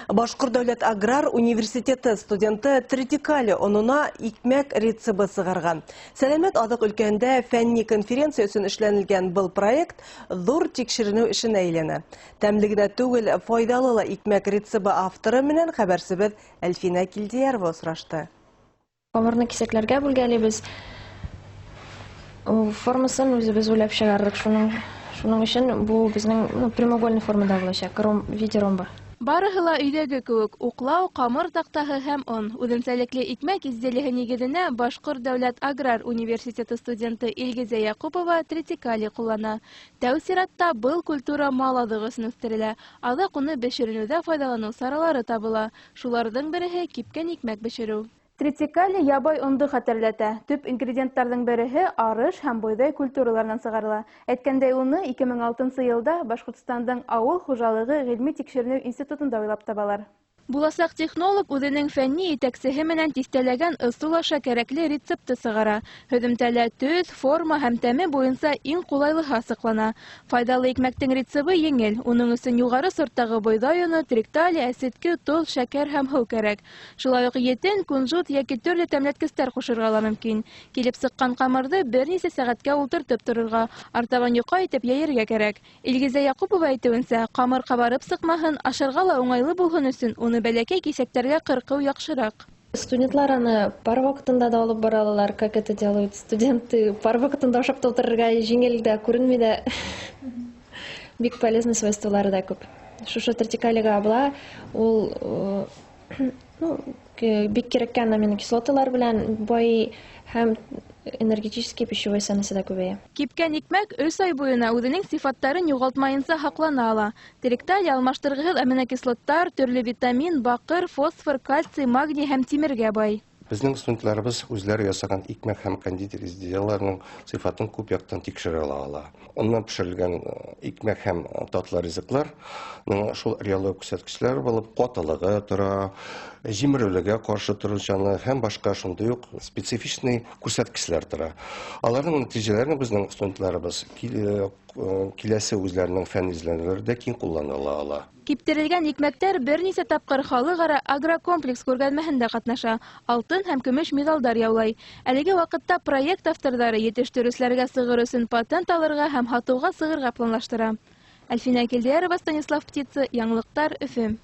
Башкорт дәүләт аграр университеты студенты Тритикали онуна икмәк рецебы сыгарган. Сәламәт адык өлкәндә фәнни конференция өчен эшләнелгән был проект зур тикшеренү эшенә әйләнә. Тәмле генә түгел, файдалы ла икмәк рецебы авторы менән хәбәрсебез Әлфинә Килдиярова осрашты. Камырны кисәкләргә бүлгәлибез. Формасын үзебез уйлап чыгардык. Шуның өчен бу безнең прямоугольный формада булачак, виде ромба. Барыһы ла өйдәге кеүек уклау, камыр тактаһы һәм он. Үзенчәлекле икмәк изделеге нигеҙенә Башҡорт дәүләт аграр университеты студенты Илгизә Яҡупова тритикали ҡуллана. Тәү сиратта был культура мал аҙығы өсөн үҫтерелә. Аҙаҡ уны бешереүҙә файҙаланыу саралары табыла. Шуларҙың береһе кипкән икмәк бешереү. Тритикали ябай онды хәтерләтә. Төп ингредиенттарҙың береһе арыш һәм бойҙай культураларынан сығарыла. Әйткәндәй, уны 2006 йылда Башҡортостандың ауыл хужалығы ғилми тикшеренеү институтында уйлап табалар. Буласаҡ технолог үҙенең фәнни етәксеһе менән тиҫтәләгән ысул аша кәрәкле рецепты сығара. Һөҙөмтәлә төҫ, форма һәм тәме буйынса иң ҡулайлыһы асыҡлана. Файдалы икмәктең рецебы еңел. Уның өсөн юғары сорттағы бойҙай оно, триктали, әсетке, тоҙ, шәкәр һәм һыу кәрәк. Шулай уҡ етен, кунжут йәки төрлө тәмләткестәр ҡушырға ла мөмкин. Килеп сыҡҡан ҡамырҙы бер нисә сәғәткә ултыртып торорға, артабан йоҡа итеп йәйергә кәрәк. Илгизә Яҡупова әйтеүенсә, ҡамыр ҡабарып сыҡмаһын, ашарға ла уңайлы булһын өсөн уны бәләкәй кисәктәргә ҡырҡыу яҡшыраҡ. Студентлар аны пар ваҡытында да алып баралар, как это делают студенты. Пар ваҡытында ашап та ултырырға еңел дә, күренмәй дә. Бик полезный свойстволары да күп. Шушы тритикалига була, ул бик кирәккән аминокислоталар белән бай һәм энергетический пищевой ценности да күбәйә. Кипкән икмәк 3 ай буена үҙенең сифаттарын юғалтмайынса һаҡлана ала. Триктали алмаштырғыһыҙ аминокислоттар, төрлө витамин, баҡыр, фосфор, кальций, магний һәм тимергә бай. Безнең студентларыбыз үзләре ясаган икмәк һәм кондитер изделиеләренең сыйфатын күп яктан тикшерә ала. Оннан пешерелгән икмәк һәм татлы ризыклар шул реаллык күрсәткечләре булып, катылыгы тора, җимерелүгә каршы торучаны һәм башка шундый ук специфичный күрсәткечләр тора. Аларның нәтиҗәләрен безнең студентларыбыз киләсе үзләренең фән изләнүләрендә киң куллана ала. Киптерелгән икмәктәр бер нисә тапҡыр халыҡ-ара агрокомплекс күргәҙмәһендә ҡатнаша, алтын һәм көмөш медалдар яулай. Әлеге ваҡытта проект авторҙары етештереүселәргә сығыр өсөн патент алырға һәм һатыуға сығырға планлаштыра. Әлфинә Килдиярова, Станислав Птица, Яңылыҡтар, Өфө.